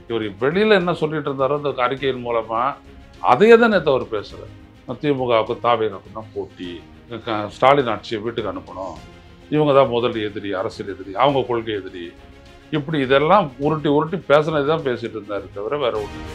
இவர் வெளியில் என்ன சொல்லிட்டு இருந்தாரோ அந்த அறிக்கையின் மூலமாக அதையே தான் நேற்று அவர் பேசுகிறார். திமுகவுக்கும் தாவேகாவுக்கும் தான் போட்டி, ஸ்டாலின் ஆட்சியை வீட்டுக்கு அனுப்பணும், இவங்க தான் முதல் எதிரி, அரசியல் எதிரி, அவங்க கொள்கை எதிரி, இப்படி இதெல்லாம் உருட்டி உருட்டி பேசுனது தான் பேசிட்டு இருந்தாரு தவிர வேற ஒன்று.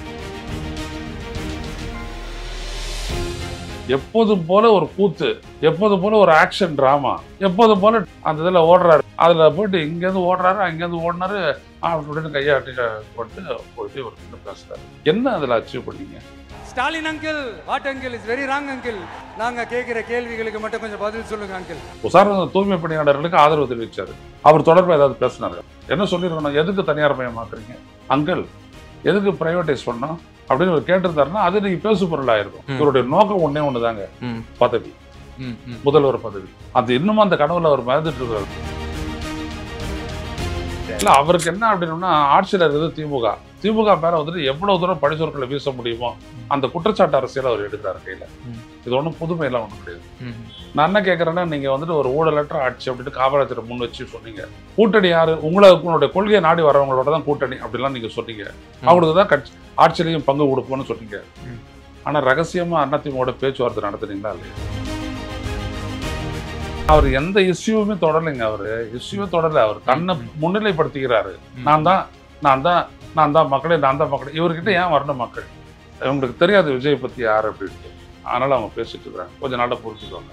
எப்போதும் போல ஒரு கூத்து, எப்போதும் போல ஒரு ஆக்ஷன் டிராமா, எப்போதும் போல அந்த இதில் ஓடுறாரு. அதில் போயிட்டு இங்கேருந்து ஓடுறாரு, அங்கேருந்து ஓடினாரு அப்படின்னு கையாட்டி போயிட்டு ஒரு பேசுறாரு. என்ன அதில் அச்சீவ் பண்ணீங்க? Stalin uncle, what uncle is very wrong uncle. நாங்கள் கேட்குற கேள்விகளுக்கு மட்டும் கொஞ்சம் பதில் சொல்லுங்க அங்கிள். உதாரண தூய்மை பணியாளர்களுக்கு ஆதரவு தெரிவிச்சாரு. அவர் தொடர்பாக ஏதாவது பேசினாரு? என்ன சொல்லியிருக்கணும்? எதுக்கு தனியார் மயமாக்குறீங்க அங்கிள், எதுக்கு பிரைவேட்டைஸ் பண்ணோம் அப்படின்னு இவர் கேட்டிருந்தாருன்னா அது நீங்க பேசு பொருளாயிருக்கும். இவருடைய நோக்கம் ஒன்னே ஒண்ணுதாங்க, பதவி, முதல்வர் பதவி. அது இன்னும் அந்த கனவுல அவர் மறந்துட்டு இருக்காரு. இல்ல அவருக்கு என்ன அப்படின்னா ஆட்சியில் இருக்கிறது திமுக. திமுக மேல வந்துட்டு எவ்வளவு தூரம் பழிச்சொற்களை வீச முடியுமோ அந்த குற்றச்சாட்டு அரசியல் அவர் எடுக்கிறாரு கையில. இது ஒன்றும் புதுமையெல்லாம் ஒன்றும் கிடையாது. நான் என்ன கேட்கறேன்னா, நீங்க வந்துட்டு ஒரு ஊழலற்ற ஆட்சி அப்படின்ட்டு காமராஜரை முன் வச்சு சொன்னீங்க. கூட்டணி யாரு? உங்களுடைய கொள்கையை நாடி வரவங்களோட தான் கூட்டணி அப்படிலாம் நீங்க சொன்னீங்க. அவங்களுக்கு தான் கட்சி ஆட்சியிலையும் பங்கு கொடுப்போம்னு சொன்னீங்க. ஆனா ரகசியமா அதிமுக பேச்சுவார்த்தை நடத்துனீங்களா இல்லையா? அவர் எந்த இஷ்யூவுமே தொடரலைங்க. அவரு இஷ்யூவே தொடரல. அவர் தன்னை முன்னிலைப்படுத்திக்கிறாரு. நான் தான் மக்களே, நான் தான் மக்களே. இவர்கிட்ட ஏன் வரணும் மக்கள்? இவங்களுக்கு தெரியாது விஜய் பத்தி யார் அப்படின்ட்டு. அதனால அவங்க பேசிட்டு இருக்கிறாங்க. கொஞ்ச நாள பொறுத்துக்கோங்க.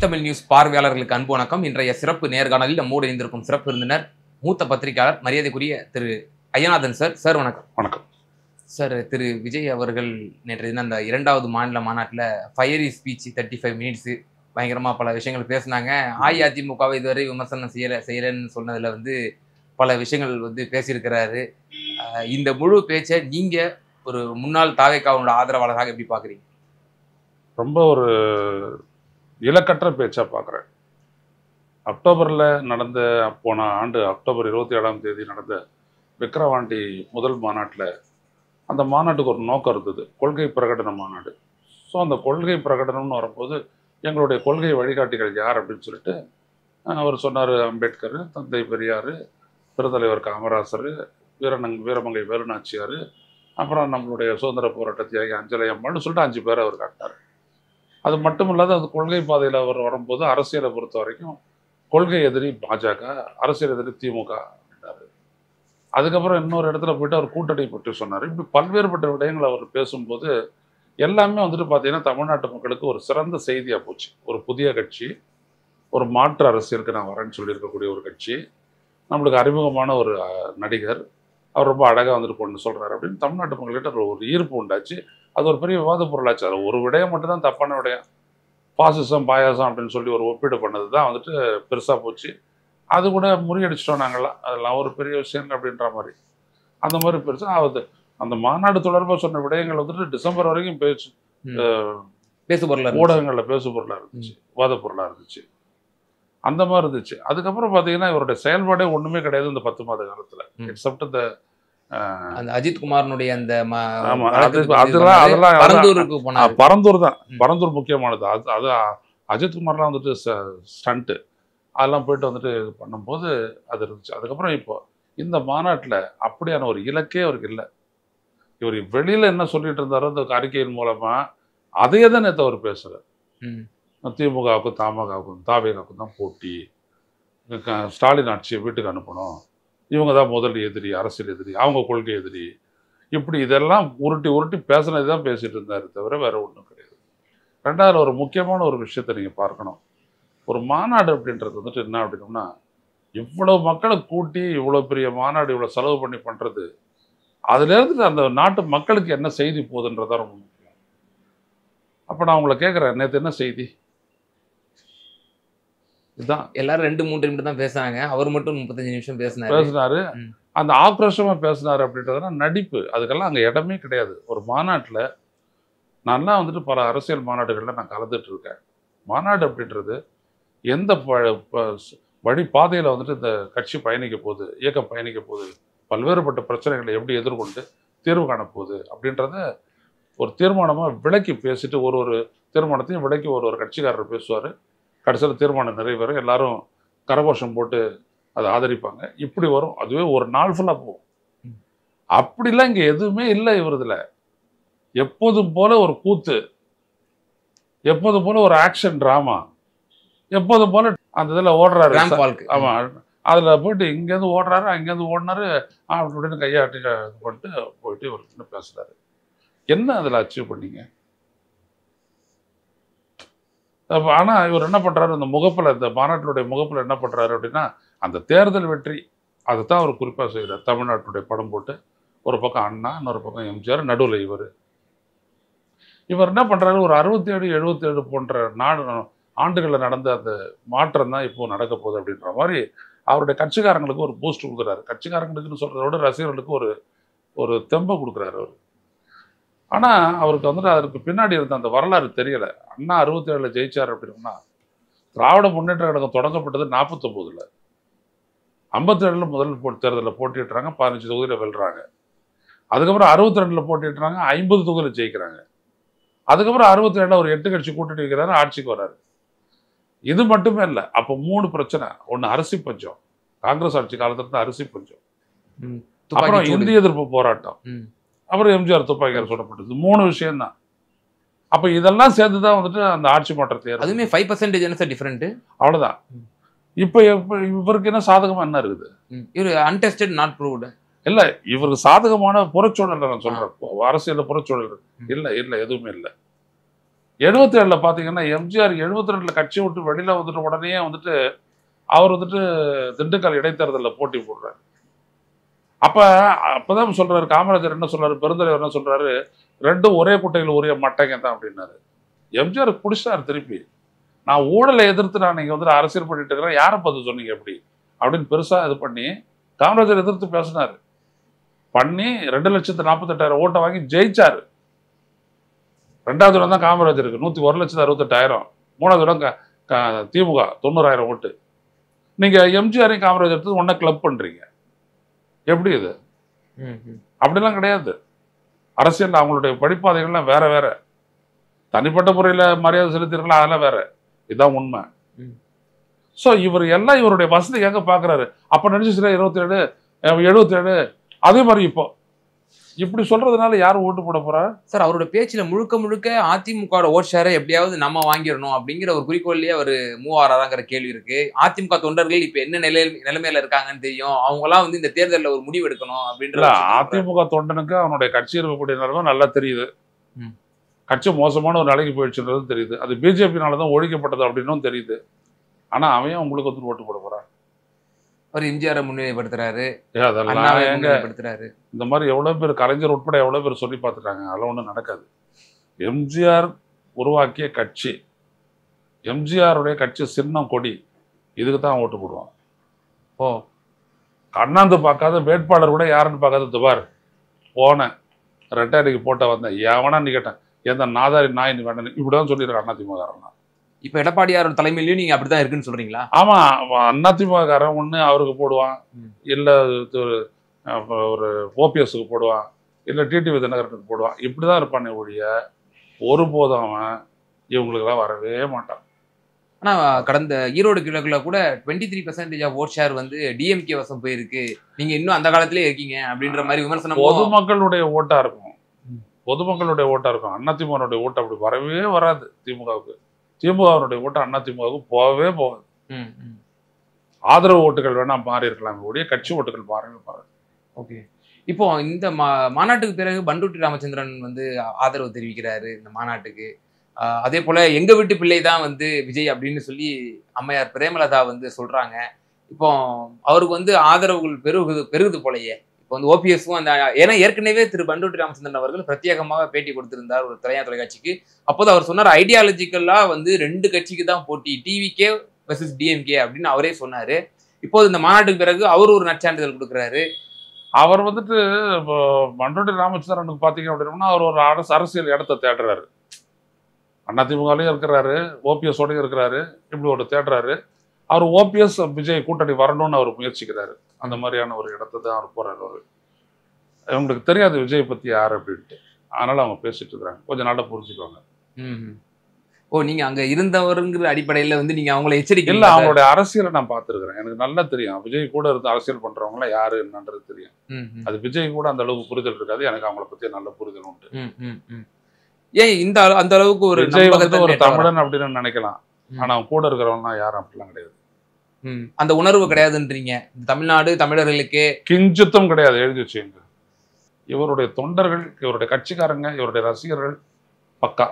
தமிழ் நியூஸ் பார்வையாளர்களுக்கு அன்பு வணக்கம். இன்றைய சிறப்பு நேர்காணலில் நம்மோடு இணைந்திருக்கும் சிறப்பு விருந்தினர் மூத்த பத்திரிகையாளர் மரியாதைக்குரிய திரு ஐயநாதன் சார். சார் வணக்கம். வணக்கம் சார். திரு விஜய் அவர்கள் நேற்று தினம் அந்த 2வது மாநில மாநாட்டில் ஃபயரி ஸ்பீச் 35 மினிட்ஸு பயங்கரமாக பல விஷயங்கள் பேசினாங்க. அஇஅதிமுகவை இதுவரை விமர்சனம் செய்யலைன்னு சொன்னதில் வந்து பல விஷயங்கள் வந்து பேசியிருக்கிறாரு. இந்த முழு பேச்சை நீங்கள் ஒரு முன்னாள் தாவேகாவோட ஆதரவாளராக எப்படி பார்க்குறீங்க? ரொம்ப ஒரு இலக்கற்ற பேச்சா பார்க்குறேன். அக்டோபரில் நடந்த போன ஆண்டு அக்டோபர் 27ஆம் தேதி நடந்த விக்கிரவாண்டி முதல் மாநாட்டில் அந்த மாநாட்டுக்கு ஒரு நோக்கம் இருந்தது, கொள்கை பிரகடன மாநாடு. ஸோ அந்த கொள்கை பிரகடனம்னு வரும்போது எங்களுடைய கொள்கை வழிகாட்டிகள் யார் அப்படின்னு சொல்லிட்டு அவர் சொன்னார். அம்பேத்கர், தந்தை பெரியார், பெருந்தலைவர் காமராசர், வீரமங்கை வேலுநாச்சியார், அப்புறம் நம்மளுடைய சுதந்திர போராட்ட தியாகி அஞ்சலை அம்மான்னு சொல்லிட்டு 5 பேர் அவர் காட்டினார். அது மட்டும் இல்லாத அது கொள்கை பாதையில் அவர் வரும்போது அரசியலை பொறுத்த வரைக்கும் கொள்கை எதிரி பாஜக, அரசியல் எதிரி திமுக அப்படின்னாரு. அதுக்கப்புறம் இன்னொரு இடத்துல போயிட்டு அவர் கூட்டணி பற்றி சொன்னார். இப்படி பல்வேறுபட்ட விடயங்கள் அவர் பேசும்போது எல்லாமே வந்துட்டு பார்த்தீங்கன்னா தமிழ்நாட்டு மக்களுக்கு ஒரு சிறந்த செய்தியாக போச்சு. ஒரு புதிய கட்சி, ஒரு மாற்று அரசியலுக்கு நான் வரேன்னு சொல்லியிருக்கக்கூடிய ஒரு கட்சி, நம்மளுக்கு அறிமுகமான ஒரு நடிகர், அவர் ரொம்ப அழகாக வந்துட்டு கொண்டு சொல்கிறார் அப்படின்னு தமிழ்நாட்டு மக்கள்கிட்ட ஒரு ஈர்ப்பு உண்டாச்சு. அது ஒரு பெரிய விவாத பொருளாச்சு. அது ஒரு விடயம் மட்டும்தான் தப்பான விடயம், பாசிசம் பாயாசம் அப்படின்னு சொல்லி ஒரு ஒப்பீடு பண்ணது தான் வந்துட்டு பெருசாக போச்சு. அது கூட முறியடிச்சிட்டோம் நாங்கள்லாம், அதெல்லாம் ஒரு பெரிய விஷயம் அப்படின்ற மாதிரி. அந்த மாதிரி பெருசாக ஆகுது. அந்த மாநாடு தொடர்பாக சொன்ன விடயங்கள் வந்துட்டு டிசம்பர் வரைக்கும் பேசு பொருளாக ஊடகங்களில் பேசு பொருளாக இருந்துச்சு, விவாத பொருளாக இருந்துச்சு, அந்த மாதிரி இருந்துச்சு. அதுக்கப்புறம் பார்த்தீங்கன்னா இவருடைய செயல்பாடே ஒன்றுமே கிடையாது இந்த 10 மாத காலத்தில். எக்ஸப்ட் இந்த அஜித் குமாரனுடைய அந்த பரந்தூர் தான். பரந்தூர் முக்கியமானது. அது அஜித் குமார்லாம் வந்துட்டு ஸ்டண்ட்டு அதெல்லாம் போயிட்டு வந்துட்டு பண்ணும்போது அது இருந்துச்சு. அதுக்கப்புறம் இப்போ இந்த மாநாட்டில் அப்படியான ஒரு இலக்கே அவருக்கு இல்லை. இவர் வெளியில் என்ன சொல்லிட்டு இருந்தாரோ அந்த அறிக்கையின் மூலமாக அதையே தான் நேற்று அவர் பேசுகிறார். திமுகவுக்கும் தாவேகாவுக்கும் தான் போட்டி, ஸ்டாலின் ஆட்சியை வீட்டுக்கு அனுப்பணும், இவங்க தான் முதல் எதிரி, அரசியல் எதிரி, அவங்க கொள்கை எதிரி, இப்படி இதெல்லாம் உருட்டி உருட்டி பேசுனது தான் பேசிட்டு இருந்தாரு தவிர வேற ஒன்றும் கிடையாது. ரெண்டாவது ஒரு முக்கியமான ஒரு விஷயத்தை நீங்கள் பார்க்கணும். ஒரு மாநாடு அப்படின்றது வந்துட்டு என்ன அப்படின்னோம்னா, இவ்வளோ மக்களை கூட்டி இவ்வளோ பெரிய மாநாடு இவ்வளோ செலவு பண்ணி பண்ணுறது, அதுலேருந்து அந்த நாட்டு மக்களுக்கு என்ன செய்தி போகுதுன்றதான் ரொம்ப முக்கியம். அப்போ நான் உங்களை கேட்குறேன், நேற்று என்ன செய்தி? இதுதான். எல்லாரும் 2-3 நிமிடம் தான் பேசுனாங்க, அவர் மட்டும் 35 நிமிஷம் பேசினாரு. அந்த ஆக்ரோஷமாக பேசினார் அப்படின்றதுனா நடிப்பு. அதுக்கெல்லாம் அங்கே இடமே கிடையாது. ஒரு மாநாட்டில் நான்லாம் வந்துட்டு பல அரசியல் மாநாடுகளில் நான் கலந்துட்டு இருக்கேன். மாநாடு அப்படின்றது எந்த வழி பாதையில் வந்துட்டு இந்த கட்சி பயணிக்க போகுது, இயக்கம் பயணிக்க போகுது, பல்வேறுபட்ட பிரச்சனைகளை எப்படி எதிர்கொண்டு தீர்வு காண போகுது அப்படின்றத ஒரு தீர்மானமாக விளக்கி பேசிட்டு ஒரு தீர்மானத்தையும் விளக்கி ஒரு கட்சிக்காரர் பேசுவார். கடைசியில் தீர்மானம் நிறைவேறும், எல்லாரும் கரகோஷம் போட்டு அதை ஆதரிப்பாங்க. இப்படி வரும். அதுவே ஒரு நாள் ஃபுல்லாக போகும். அப்படிலாம் இங்கே எதுவுமே இல்லை இவரதுல. எப்போதும் போல ஒரு கூத்து, எப்போதும் போல ஒரு ஆக்ஷன் டிராமா, எப்போதும் போல அந்த இதில் ஓடுறாரு. ஆமாம், அதில் போயிட்டு இங்கேருந்து ஓடுறாரு, அங்கேருந்து ஓடினாரு, அப்படின்னு கையாட்டி இது பண்ணிட்டு போயிட்டு இவர் என்ன பேசுறாரு. என்ன அதில் அச்சீவ் பண்ணீங்க? ஆனால் இவர் என்ன பண்ணுறாரு, இந்த முகப்பில், இந்த மாநாட்டினுடைய முகப்பில் என்ன பண்ணுறாரு அப்படின்னா, அந்த தேர்தல் வெற்றி அதை தான் அவர் குறிப்பாக செய்கிறார். தமிழ்நாட்டினுடைய படம் போட்டு ஒரு பக்கம் அண்ணா, இன்னொரு பக்கம் எம்ஜிஆர், நடுவில் இவர் என்ன பண்ணுறாரு, ஒரு 67, 77 போன்ற ஆண்டுகளில் நடந்த அந்த மாற்றம் தான் இப்போ நடக்க போகுது அப்படின்ற மாதிரி அவருடைய கட்சிக்காரங்களுக்கு ஒரு பூஸ்ட் கொடுக்குறாரு. கட்சிக்காரங்களுக்குன்னு சொல்கிறத விட ரசிகர்களுக்கு ஒரு தெம்பை கொடுக்குறாரு அவர். ஆனால் அவருக்கு வந்துட்டு அதற்கு பின்னாடி இருந்த அந்த வரலாறு தெரியலை. அண்ணா 67 ஜெயிச்சார் அப்படின்னா, திராவிட முன்னேற்ற கழகம் தொடங்கப்பட்டது 49, 57 முதல் தேர்தலில் போட்டிடுறாங்க, 15 தொகுதியில் வெல்றாங்க. அதுக்கப்புறம் 62 போட்டிடுறாங்க, 50 தொகுதியில் ஜெயிக்கிறாங்க. அதுக்கப்புறம் 67 ஒரு 8 கட்சி கூட்டணி வைக்கிறாரு, ஆட்சிக்கு வர்றாரு. இது மட்டுமே இல்லை, அப்போ 3 பிரச்சனை. ஒன்று அரிசி பஞ்சம், காங்கிரஸ் ஆட்சி காலத்துல அரிசி பஞ்சம், அப்புறம் இந்திய எதிர்ப்பு போராட்டம், அப்புறம் எம்ஜிஆர் துப்பாக்கியால் சுடப்பட்டது. 3 விஷயம்தான். அப்போ இதெல்லாம் சேர்ந்துதான் வந்துட்டு அந்த ஆட்சி மாற்றத்தை, அதுவுமே 5% டிஃபரெண்ட். அவ்வளவுதான். இப்போ இவருக்கு என்ன சாதகமா என்ன இருக்குது? இவர் அன்டெஸ்டட், நாட் ப்ரூவ்டு. இல்ல, இவருக்கு சாதகமான புறச்சூழல் நான் சொல்றேன். அரசியல் புறச்சூழல் இல்லை, எதுவுமே இல்லை. 77 பாத்தீங்கன்னா எம்ஜிஆர் 72 கட்சி விட்டு வெளியில வந்துட்டு உடனே வந்துட்டு அவர் வந்துட்டு திண்டுக்கல் இடைத்தேர்தலில் போட்டி போடுறாரு. அப்பதான் சொல்றாரு, காமராஜர் என்ன சொல்றாரு, பெருந்தலைவர் என்ன சொல்றாரு, ரெண்டும் ஒரே குட்டையில் உரிய மட்டைங்க தான் அப்படின்னாரு. எம்ஜிஆர் பிடிச்சாரு திருப்பி. நான் ஊழலை எதிர்த்து நான் நீங்க வந்துட்டு அரசியல் பண்ணிட்டு இருக்கிறேன், யாரை பார்த்து சொன்னீங்க அப்படின்னு பெருசா இது பண்ணி காமராஜர் எதிர்த்து பேசினாரு. பண்ணி 2,48,000 ஓட்டை வாங்கி ஜெயிச்சாரு. 2வது இடம் தான் காமராஜருக்கு 101,68,000. 3வது இடம் திமுக 90,000 ஓட்டு. நீங்க எம்ஜிஆரையும் காமராஜர் எடுத்து ஒன்ன கிளப் பண்றீங்க. எப்படி இது? அப்படிலாம் கிடையாது. அரசியல் அவங்களுடைய படிப்பாதைகள்லாம் வேற வேற. தனிப்பட்ட முறையில் மரியாதை செலுத்திருக்கலாம், அதெல்லாம் வேற. இதுதான் உண்மை. ஸோ இவர் எல்லாம் இவருடைய வசதிக்காக பார்க்குறாரு. அப்போ நினைச்சு 27, 77, அதே மாதிரி இப்போ இப்படி சொல்றதுனால யாரும் ஓட்டு போட போறா? சார், அவரோட பேச்சுல முழுக்க முழுக்க அதிமுக ஓட் ஷேரை எப்படியாவது நம்ம வாங்கிடணும் அப்படிங்கிற ஒரு குறிக்கோள்லயே அவர் மூவ் ஆறாங்கிற கேள்வி இருக்கு. அதிமுக தொண்டர்கள் இப்ப என்ன நிலைமையில இருக்காங்கன்னு தெரியும். அவங்க எல்லாம் வந்து இந்த தேர்தலில் ஒரு முடிவு எடுக்கணும் அப்படின்ற. அதிமுக தொண்டனுக்கு அவனுடைய கட்சி இருக்கக்கூடிய நிலைமை நல்லா தெரியுது. கட்சி மோசமான ஒரு நிலைக்கு போயிடுச்சுன்றது தெரியுது. அது பிஜேபினாலதான் ஒழிக்கப்பட்டது அப்படின்னும் தெரியுது. ஆனா அவன் உங்களுக்கு வந்து ஓட்டு போட போறான். அவர் எம்ஜிஆரை முன்னிலைப்படுத்துறாரு, இந்த மாதிரி எவ்வளவு பேர், கலைஞர் உட்பட எவ்வளவு பேர் சொல்லி பார்த்துட்டாங்க. அதெல்லாம் ஒன்றும் நடக்காது. எம்ஜிஆர் உருவாக்கிய கட்சி, எம்ஜிஆருடைய கட்சி சின்னம் கொடி, இதுக்கு தான் ஓட்டு போடுவான். அண்ணாந்து பார்க்காத வேட்பாளர் கூட யாருன்னு பார்க்காத துபார் போனேன், ரெட்டாரிக்கு போட்ட வந்தேன், எவனா நீ கேட்டேன், எந்த நாதாரி நாய் நீ வேண்டாம், இப்படிதான் சொல்லியிருக்காங்க அதிமுக. இப்ப எடப்பாடியாரோட தலைமையிலயும் நீங்க அப்படிதான் இருக்குன்னு சொல்றீங்களா? ஆமா, அதிமுககாரன் ஒண்ணு அவருக்கு போடுவான், இல்ல ஒரு ஓபிஎஸ்க்கு போடுவான், இல்ல டிடிவி தினகரனுக்கு போடுவான். இப்படிதான் இருப்பானே ஒழிய ஒருபோதும் அவன் இவங்களுக்கெல்லாம் வரவே மாட்டான். ஆனா கடந்த ஈரோடு கிழக்குல கூட 23% ஆஃப் ஓட் ஷேர் வந்து டிஎம்கே வசம் போயிருக்கு, நீங்க இன்னும் அந்த காலத்திலே இருக்கீங்க அப்படின்ற மாதிரி விமர்சனம். பொதுமக்களுடைய ஓட்டா இருக்கும், பொதுமக்களுடைய ஓட்டா இருக்கும். அதிமுகனுடைய ஓட்டு அப்படி வரவே வராது திமுகவுக்கு. திமுகவுடைய ஓட்டு அதிமுகவுக்கு போகவே போகாது. ஆதரவு ஓட்டுகள் வேணா மாறி இருக்கலாம், ஒழிய கட்சி ஓட்டுகள் மாறவே மாறாது. ஓகே, இப்போ இந்த மாநாட்டுக்கு பிறகு பண்டூட்டி ராமச்சந்திரன் வந்து ஆதரவு தெரிவிக்கிறாரு இந்த மாநாட்டுக்கு. அதே போல எங்க வீட்டு பிள்ளை தான் வந்து விஜய் அப்படின்னு சொல்லி அம்மையார் பிரேமலதா வந்து சொல்றாங்க. இப்போ அவருக்கு வந்து ஆதரவுகள் பெருகுது போலயே. இப்போ வந்து ஓபிஎஸ்வும் அந்த, ஏன்னா ஏற்கனவே திரு பண்டூட்டி ராமச்சந்திரன் அவர்கள் பிரத்யேகமாக பேட்டி கொடுத்திருந்தார் ஒரு தனியார் தொலைக்காட்சிக்கு. அப்போது அவர் சொன்னார், ஐடியாலஜிக்கலா வந்து 2 கட்சிக்கு தான் போட்டி, டிவிகே வெர்சஸ் டிஎம்கே அப்படின்னு அவரே சொன்னாரு. இப்போது இந்த மாநாட்டுக்கு பிறகு அவர் ஒரு நற்சான்றிதழ் கொடுக்குறாரு. அவர் வந்துட்டு இப்போ பண்டூட்டி ராமச்சந்திரனுக்கு பார்த்தீங்க அப்படின்னா அவர் ஒரு அரசியல் இடத்தை தேடுறாரு. அதிமுகலையும் இருக்கிறாரு, ஓபிஎஸோடையும் இருக்கிறாரு, இப்படி ஒரு தேடுறாரு. அவர் ஓபிஎஸ் விஜய் கூட்டணி வரணும்னு அவர் முயற்சிக்கிறாரு. அந்த மாதிரியான ஒரு இடத்த தான் அவர் போறாரு. அவர் அவங்களுக்கு தெரியாது விஜய் பத்தி யார் அப்படின்ட்டு, அதனால அவங்க பேசிட்டு இருக்கிறாங்க. கொஞ்ச நாள புரிஞ்சுக்குவாங்க. ஓ, நீங்க அங்க இருந்தவருங்கிற அடிப்படையில வந்து நீங்க அவங்களை எச்சரிக்கை இல்ல, அவங்களுடைய அரசியலை நான் பார்த்துருக்கிறேன். எனக்கு நல்லா தெரியும் விஜய் கூட இருந்து அரசியல் பண்றவங்க யாரு என்னன்றது தெரியும். அது விஜய் கூட அந்த அளவுக்கு புரிதல் இருக்காது. எனக்கு அவங்கள பத்தி நல்ல புரிதல் உண்டு. ஏன் இந்த அந்த அளவுக்கு ஒரு விஜய் வந்து ஒரு தமிழன் அப்படின்னு நினைக்கலாம். ஆனா அவன் கூட இருக்கிறவங்க யாரும் அப்படிலாம் கிடையாது. அந்த உணர்வு கிடையாதுன்றீங்க. தமிழ்நாடு தமிழர்களுக்கே கிஞ்சித்தம் கிடையாது. எழுதி வச்சுங்க. இவருடைய தொண்டர்கள், இவருடைய கட்சிக்காரங்க, இவருடைய ரசிகர்கள் பக்கா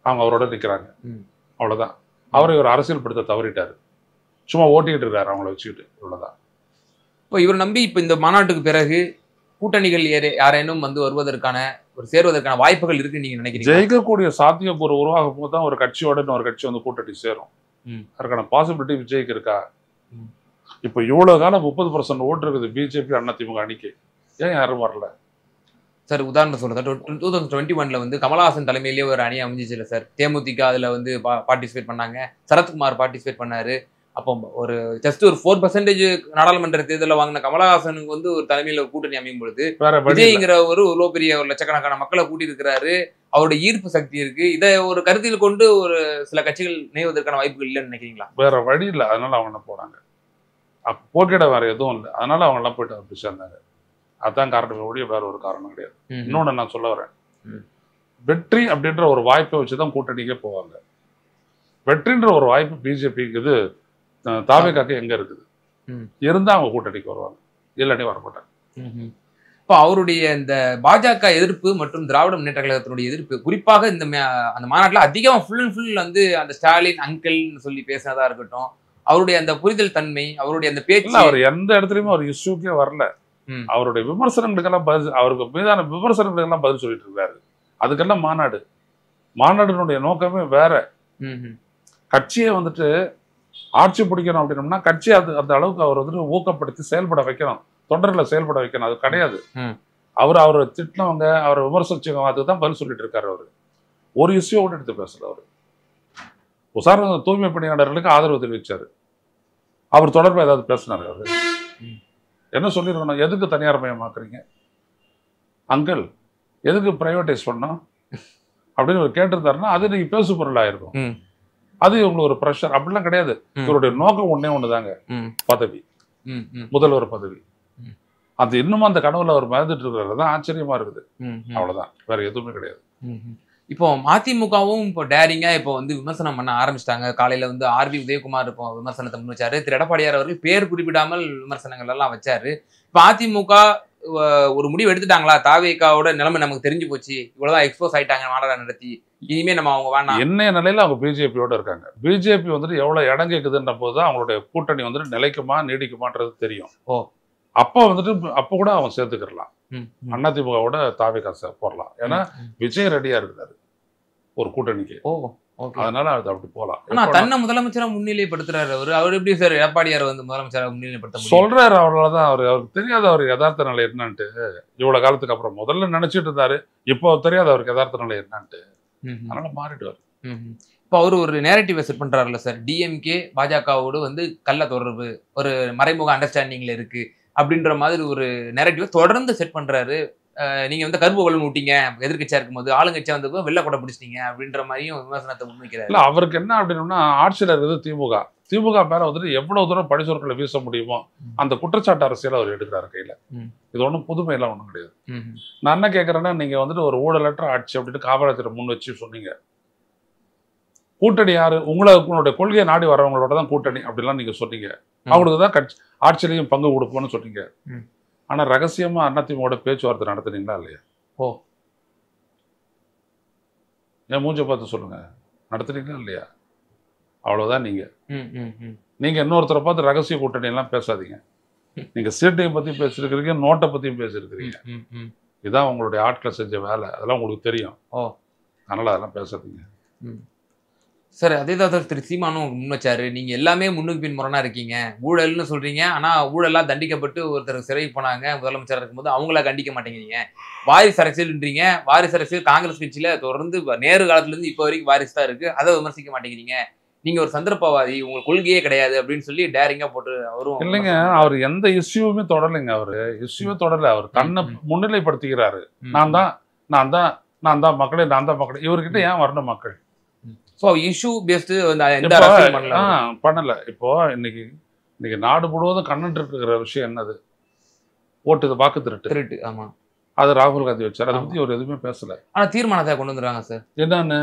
அவங்க அவரோட நிற்கிறாங்க. அவ்வளவுதான். அவரை இவர் அரசியல் படுத்த தவறிட்டாரு. சும்மா ஓட்டிக்கிட்டு இருக்காரு அவங்கள வச்சுக்கிட்டு. இவ்வளவுதான். இப்போ இவர் நம்பி இப்போ இந்த மாநாட்டுக்கு பிறகு கூட்டணிகள் யாரேனும் வந்து வருவதற்கான சேர்வதற்கான வாய்ப்புகள் இருக்குன்னு நீங்க நினைக்கிறீங்க? ஜெயிக்கக்கூடிய சாத்தியக்கூறு உருவாகும் போது தான் ஒரு கட்சியோட இன்னொரு கட்சி வந்து கூட்டணி சேரும். அதுக்கான பாசிபிலிட்டி விஜய்க்கு இருக்கா? இப்போ இவ்வளவு காலம் 30% ஓட்டு இருக்குது பிஜேபி அதிமுக அணிக்கு. ஏன் யாரும் வரல சார்? உதாரணம் சொல்றேன். 2021 வந்து கமலஹாசன் தலைமையிலேயே ஒரு அணி அமைஞ்சிச்சு இல்லை சார்? தேமுதிக அதுல வந்து பார்ட்டிசிபேட் பண்ணாங்க. சரத்குமார் பார்ட்டிசிபேட் பண்ணாரு. அப்போ ஒரு ஜஸ்ட் ஒரு 4% நாடாளுமன்ற தேர்தலில் வாங்கின கமலஹாசனுக்கு வந்து ஒரு தலைமையில ஒரு கூட்டணி அமையும் பொழுது விஜய்ங்கிற ஒரு இவ்வளோ பெரிய ஒரு லட்சக்கணக்கான மக்களை கூட்டி இருக்கிறாரு. அவருடைய ஈர்ப்பு சக்தி இருக்கு. இதை ஒரு கருத்தில் கொண்டு ஒரு சில கட்சிகள் இணைவதற்கான வாய்ப்புகள் இல்லைன்னு நினைக்கிறீங்களா? வேற வழி இல்லை. அதனால அவங்க என்ன போறாங்க. போக்கிட வேற எதுவும் இல்லை. அதனால அவங்க எல்லாம் போயிட்டு அப்படி சேர்ந்தாங்க. அதுதான் காரணம் ஒழிய வேற ஒரு காரணம் கிடையாது. இன்னொன்னு நான் சொல்ல வரேன். வெற்றி அப்படின்ற ஒரு வாய்ப்பை வச்சுதான் கூட்டணிக்கே போவாங்க. வெற்றின்ற ஒரு வாய்ப்பு பிஜேபிக்கு இது தாவேக்காக்கு எங்க இருக்குது? இருந்தா அவங்க கூட்டணிக்கு வருவாங்க. இல்லாட்டி வரமாட்டாங்க. இப்போ அவருடைய இந்த பாஜக எதிர்ப்பு மற்றும் திராவிட முன்னேற்ற கழகத்தினுடைய எதிர்ப்பு குறிப்பாக இந்த அந்த மாநாட்டில் அதிகமாக ஃபுல் அண்ட் ஃபுல் வந்து அந்த ஸ்டாலின் அங்கிள்னு சொல்லி பேசினதா இருக்கட்டும், அவருடைய அந்த புரிதல் தன்மை, அவருடைய அந்த பேச்சு, அவர் எந்த இடத்துலயுமே ஒரு இஷ்யூக்கே வரல. அவருடைய விமர்சனங்களுக்கெல்லாம் பதில், அவருக்கு மீதான விமர்சனங்களுக்கெல்லாம் பதில் சொல்லிட்டு இருக்காரு. அதுக்கெல்லாம் மாநாடுனுடைய நோக்கமே வேற. கட்சியை வந்துட்டு ஆட்சி பிடிக்கணும் அப்படின்னோம்னா கட்சியை அந்த அளவுக்கு அவர் வந்துட்டு ஊக்கப்படுத்தி செயல்பட வைக்கணும், தொண்டர்களை செயல்பட வைக்கணும். அது கிடையாது. அவரை திட்டினவங்க, அவரை விமர்சிச்சவங்க அதுதான் பதில் சொல்லிட்டு இருக்காரு. அவரு ஒரு இஷ்யூ கூட எடுத்து பேசல. அவரு உதாரணம் தூய்மை பணியாளர்களுக்கு ஆதரவு தெரிவிச்சாரு. அவர் தொடர்பா ஏதாவது பேசினாரு? அவரு என்ன சொல்லிருக்கணும்? எதுக்கு தனியார் மயமாக்குறீங்க அங்கிள், எதுக்கு பிரைவேடைஸ் பண்ணோம் அப்படின்னு ஒரு கேட்டிருந்தாருன்னா அது நீங்க பேசு பொருளாயிருக்கும். அது உங்களுக்கு ஒரு ப்ரெஷர் அப்படிலாம் கிடையாது. இவருடைய நோக்கம் ஒன்னே ஒண்ணுதாங்க, பதவி, முதல்வர் பதவி. அது இன்னும் அந்த கனவுல அவர் மறந்துட்டு இருக்கிறது தான் ஆச்சரியமா இருக்குது. அவ்வளவுதான், வேற எதுவுமே கிடையாது. இப்போ அதிமுகவும் இப்போ டேரிங்கா இப்போ வந்து விமர்சனம் பண்ண ஆரம்பிச்சிட்டாங்க. காலையில வந்து ஆர்பி உதயகுமார் இப்போ விமர்சனத்தை முன் வச்சாரு. திரு எடப்பாடியார் அவர்கள் பேர் குறிப்பிடாமல் விமர்சனங்கள் எல்லாம் வச்சாரு. இப்போ அதிமுக ஒரு முடிவு எடுத்துட்டாங்களா? தாவேக்காவோட நிலைமை நமக்கு தெரிஞ்சு போச்சு, இவ்வளவுதான் எக்ஸ்போஸ் ஆயிட்டாங்க மாநாடு நடத்தி, இனிமே நம்ம அவங்க வேணாம் என்ன நிலையில அவங்க பிஜேபியோட இருக்காங்க. பிஜேபி வந்துட்டு எவ்வளவு இடம் கேக்குதுன்ற போதுதான் அவங்களுடைய கூட்டணி வந்துட்டு நிலைக்குமா நீடிக்குமான்றது தெரியும். அப்ப வந்துட்டு அப்ப கூட அவன் சேர்த்துக்கலாம். அதிமுகவோட தாவேக்கா போடலாம். ஏன்னா விஜய் ரெடியா இருக்கிறாரு ஒரு கூட்டணிக்கு. அதனால அது அப்படி போலாம். ஆனா தன்னை முதலமைச்சரா முன்னிலைப்படுத்துறாரு அவரு. அவர் எப்படி சார் எடப்பாடியார் வந்து முதலமைச்சரா முன்னிலைப்படுத்த சொல்றாரு? அவ்வளவுதான். அவருக்கு தெரியாத அவர் யதார்த்த நிலை என்னன்ட்டு. இவ்வளவு காலத்துக்கு அப்புறம் முதல்ல நினைச்சிட்டு இருந்தாரு, இப்போ தெரியாது அவருக்கு யதார்த்த நிலை என்னன்ட்டு. அதனால மாறிடுவாரு. இப்போ அவரு ஒரு நேரட்டிவ் செட் பண்றாருல்ல சார், டிஎம்கே பாஜகவோடு வந்து கள்ள தொடர்பு, ஒரு மறைமுக அண்டர்ஸ்டாண்டிங்ல இருக்கு அப்படின்ற மாதிரி ஒரு நேரட்டிவ் தொடர்ந்து செட் பண்றாரு. நீங்க வந்து கருப்பு பலன் ஊட்டிங்க எதிர்கட்சியா இருக்கும்போது, ஆளுங்கட்சியா வந்தப்போ வெள்ளை கொடை பிடிச்சிட்டீங்க அப்படின்ற மாதிரியும் விமர்சனத்தை முன்வைக்கிறாரு. இல்ல, அவருக்கு என்ன அப்படின்னா ஆட்சியில் இருக்குது திமுக மேல வந்துட்டு எவ்வளவு தூரம் பழிசொற்களை வீச முடியுமோ அந்த குற்றச்சாட்டு அரசியல் அவர் எடுக்கிறாரு கையில. இது ஒன்றும் புதுமையெல்லாம் ஒன்றும் கிடையாது. நான் என்ன கேட்கறேன்னா, நீங்க வந்துட்டு ஒரு ஊழலற்ற ஆட்சி அப்படின்னு காமராஜரை முன் வச்சு சொன்னீங்க. கூட்டணி யாரு? உங்களுடைய கொள்கையை நாடி வரவங்களோட தான் கூட்டணி அப்படிலாம் நீங்க சொன்னீங்க. அவங்களுக்கு தான் கட்சி ஆட்சியிலையும் பங்கு கொடுப்போம்னு சொன்னீங்க. ஆனா ரகசியமா அதிமுக பேச்சுவார்த்தை நடத்துனீங்களா இல்லையா? என் மூஞ்ச பார்த்து சொல்லுங்க, நடத்துனீங்களா இல்லையா? அவ்வளவுதான். நீங்க இன்னொருத்தரை பார்த்து ரகசிய கூட்டணி எல்லாம் பேசாதீங்க. நீங்க சீட்டையும் பத்தி பேசிருக்கிறீங்க, நோட்டை பத்தியும் பேசிருக்கிறீங்க. இதான் உங்களுடைய ஆட்களை செஞ்ச வேலை. அதெல்லாம் உங்களுக்கு தெரியும். அதனால அதெல்லாம் பேசாதீங்க சார். அதே தான் திரு சீமானும் முன் வச்சாரு. நீங்க எல்லாமே முன்னுக்கு பின் முரணா இருக்கீங்க, ஊழல்னு சொல்றீங்க, ஆனா ஊழலாம் தண்டிக்கப்பட்டு ஒருத்தர் சிறைக்கு போனாங்க முதலமைச்சராக இருக்கும்போது, அவங்கள கண்டிக்க மாட்டேங்கிறீங்க. வாரிசு அரசியல்ன்றீங்க. வாரிசு அரசியல் காங்கிரஸ் கட்சியில தொடர்ந்து நேரு காலத்துல இருந்து இப்போ வரைக்கும் வாரிசு தான் இருக்கு, அதை விமர்சிக்க மாட்டேங்கிறீங்க. நீங்க ஒரு சந்தர்ப்பவாதி, உங்க கொள்கையே கிடையாது அப்படின்னு சொல்லி டேரிங்கா போட்டு அவரும் இல்லைங்க. அவர் எந்த இஷ்யூவுமே தொடரலைங்க. அவரு இஷ்யூவே தொடரல. அவர் தன்னை முன்னிலைப்படுத்திக்கிறாரு. நான் தான் மக்களே, நான் தான் மக்களே. இவர்கிட்ட ஏன் வரணும் மக்கள்? ஸோ இஷ்யூ பேஸ்டு எந்த இப்போ அரசியல் பண்ணல. பண்ணல. இப்போ இன்னைக்கு நாடு முழுவதும் கண்ணுட்டு இருக்கிற விஷயம் என்னது? ஓட்டு வாக்கு திருட்டு. ஆமா, அது ராகுல் காந்தி வச்சார். அதை பத்தி அவர் எதுவுமே பேசல. ஆனா தீர்மானத்தை கொண்டு வந்துருக்காங்க சார். என்னன்னு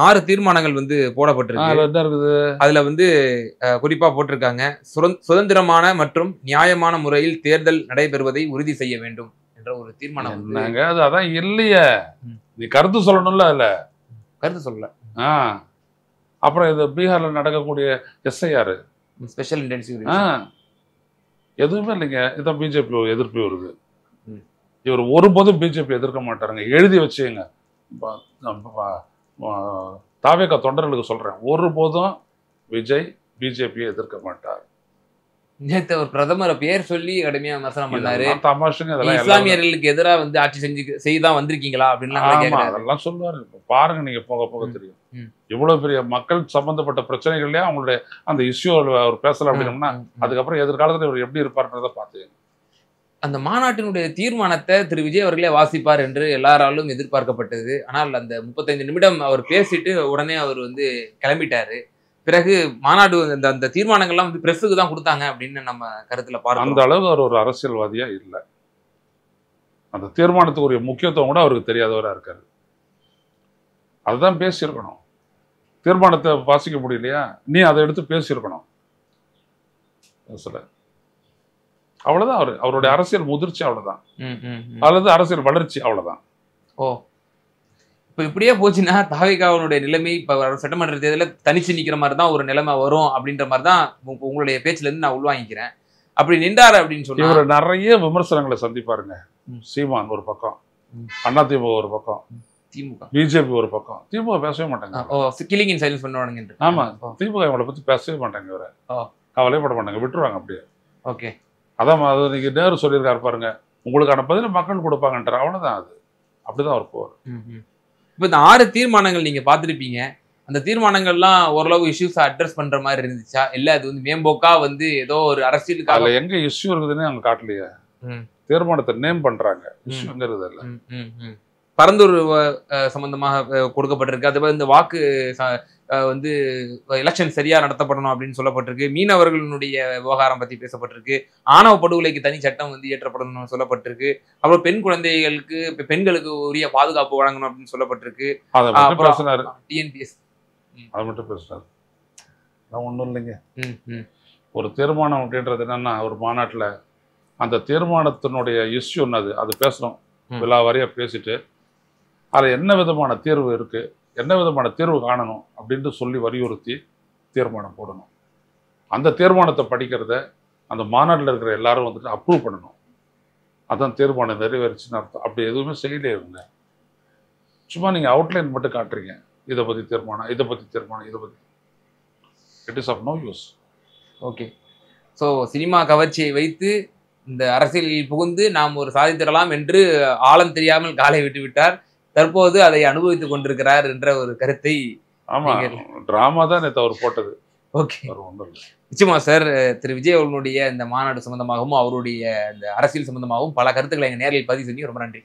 6 தீர்மானங்கள் வந்து போடப்பட்டிருக்கு. என்ன இருக்குது? அதுல வந்து குறிப்பா போட்டிருக்காங்க, சுதந்திரமான மற்றும் நியாயமான முறையில் தேர்தல் நடைபெறுவதை உறுதி செய்ய வேண்டும் என்ற ஒரு தீர்மானம். என்னங்க அது? அதான் இல்லையே. நீ கருத்து சொல்லணும்ல. அதுல கருத்து சொல்லல. அப்புறம் இது பீகார்ல நடக்கக்கூடிய எஸ்ஐஆர் ஸ்பெஷல் இன்டென்சிவ் எதுவுமே இல்லைங்க. இதான் பிஜேபி எதிர்ப்பு வருது. இவர் ஒருபோதும் பிஜேபி எதிர்க்க மாட்டாருங்க. எழுதி வச்சுங்க. தாவேகா தொண்டர்களுக்கு சொல்றேன், ஒருபோதும் விஜய் பிஜேபியை எதிர்க்க மாட்டார். நேத்து ஒரு பிரதமரை பேர் சொல்லி கடுமையா விமர்சனம் பண்ணாரு. தமாஷுங்க இதெல்லாம். இஸ்லாமியர்களுக்கு எதிராக வந்து ஆட்சி செய்துதான் வந்திருக்கீங்களா அப்படின்னு அதெல்லாம் சொல்லுவாரு. பாருங்க, நீங்க போக போக தெரியும். இவ்வளவு பெரிய மக்கள் சம்பந்தப்பட்ட பிரச்சனைகள்லயே அவங்களுடைய அந்த இஷ்யூ அவர் பேசல அப்படின்னோம்னா அதுக்கப்புறம் எதிர்காலத்துல இவர் எப்படி இருப்பாருன்றத பார்த்து. அந்த மாநாட்டினுடைய தீர்மானத்தை திரு விஜய் அவர்களே வாசிப்பார் என்று எல்லாராலும் எதிர்பார்க்கப்பட்டது. ஆனால் அந்த 35 நிமிடம் அவர் பேசிட்டு உடனே அவர் வந்து கிளம்பிட்டாரு. பிறகு மாநாடு அந்த தீர்மானங்கள்லாம் வந்து பிரஸுக்கு தான் கொடுத்தாங்க அப்படின்னு நம்ம கருத்துல பார்க்கணும். அந்த அளவுக்கு அவர் ஒரு அரசியல்வாதியா இல்லை. அந்த தீர்மானத்துக்குரிய முக்கியத்துவம் கூட அவருக்கு தெரியாதவரா இருக்காரு. அதுதான் பேசியிருக்கணும். தீர்மானத்தை வாசிக்க முடியலையா, நீ அதை எடுத்து பேசியிருக்கணும். பேசல. அவ்வளவுதான். அவருடைய அரசியல் முதிர்ச்சி அவ்வளவுதான், அல்லது அரசியல் வளர்ச்சி அவ்வளவுதான். இப்ப இப்படியே போச்சுன்னா தாவேகாவுடைய நிலைமை இப்ப சட்டமன்ற தேர்தலில் தனிச்சு நிக்கிற மாதிரி தான் ஒரு நிலைமை வரும் அப்படின்ற மாதிரி தான் உங்களுடைய பேச்சுல இருந்து நான் உள்வாங்கிக்கிறேன். அப்படி நின்றாரு அப்படின்னு சொன்னா இவர் நிறைய விமர்சனங்களை சந்திப்பாருங்க. சீமான் ஒரு பக்கம், அதிமுக ஒரு பக்கம், திமுக பிஜேபி ஒரு பக்கம். திமுக பேசவே மாட்டாங்க. கில்லிங் இன் சைலன்ஸ் பண்ணுவானுங்க. ஆமா, திமுக இவங்களை பத்தி பேசவே மாட்டாங்க. இவரை கவலைப்பட மாட்டாங்க, விட்டுருவாங்க அப்படியே. ஓகே, அதான் அது நீங்க நேரு சொல்லியிருக்காரு பாருங்க, உங்களுக்கான பதில மக்கள் கொடுப்பாங்கன்ற. அவ்வளவுதான். அது அப்படிதான் அவர் போவார். இப்போ இந்த 6 தீர்மானங்கள் நீங்க பார்த்துருப்பீங்க. அந்த தீர்மானங்கள்லாம் ஓரளவு இஷ்யூஸ் அட்ரஸ் பண்ற மாதிரி இருந்துச்சா, இல்ல அது வந்து மேம்போக்கா வந்து ஏதோ ஒரு அரசியலுக்காக எங்க இஷ்யூ இருக்குதுன்னு அங்க காட்டலையே. தீர்மானத்தை நேம் பண்றாங்க, இஷ்யூ எங்க இருக்குது இல்ல. பரந்தூர் சம்பந்தமாக கொடுக்கப்பட்டிருக்கு. அது இந்த வாக்கு வந்து எலெக்ஷன் சரியா நடத்தப்படணும் அப்படின்னு சொல்லப்பட்டிருக்கு. மீனவர்களுடைய விவகாரம் பத்தி பேசப்பட்டிருக்கு. ஆணவ படுகொலைக்கு தனி சட்டம் வந்து இயற்றப்படணும்னு சொல்லப்பட்டிருக்கு. அப்புறம் பெண் குழந்தைகளுக்கு பெண்களுக்கு உரிய பாதுகாப்பு வழங்கணும் அப்படின்னு சொல்லப்பட்டிருக்கு. டிஎன்பிஎஸ் அதை மட்டும் பேசுறாரு. ஒன்றும் இல்லைங்க. ஒரு தீர்மானம் அப்படின்றது என்னன்னா, ஒரு மாநாட்டில் அந்த தீர்மானத்தினுடைய இஷ்யூ என்னது அது பேசணும். விழாவாரியா பேசிட்டு அதில் என்ன விதமான தீர்வு இருக்கு, என்ன விதமான தீர்வு காணணும் அப்படின்ட்டு சொல்லி வலியுறுத்தி தீர்மானம் போடணும். அந்த தீர்மானத்தை படிக்கிறத அந்த மாநாட்டில் இருக்கிற எல்லாரும் வந்துட்டு அப்ரூவ் பண்ணணும். அதான் தீர்மானம் நிறைவேறிச்சுன்னு அர்த்தம். அப்படி எதுவுமே செய்யலே இருங்க. சும்மா நீங்கள் அவுட்லைன் மட்டும் காட்டுறீங்க. இதை பற்றி தீர்மானம், இதை பற்றி தீர்மானம், இதை பற்றி. It is of no use. Okay, so cinema கவர்ச்சியை வைத்து இந்த அரசியலில் புகுந்து நாம் ஒரு சாதித்திடலாம் என்று ஆழம் தெரியாமல் காலை விட்டு விட்டார். தற்போது அதை அனுபவித்துக் கொண்டிருக்கிறார் என்ற ஒரு கருத்தை. ஆமா, டிராமா தான் நேற்று அவர் போட்டது. ஓகே, நிச்சயமா சார். திரு விஜய் அவர்களுடைய இந்த மாநாடு சம்பந்தமாகவும் அவருடைய இந்த அரசியல் சம்பந்தமாகவும் பல கருத்துக்களை எங்க நேரில் பதிவு செஞ்சு ரொம்ப நன்றி.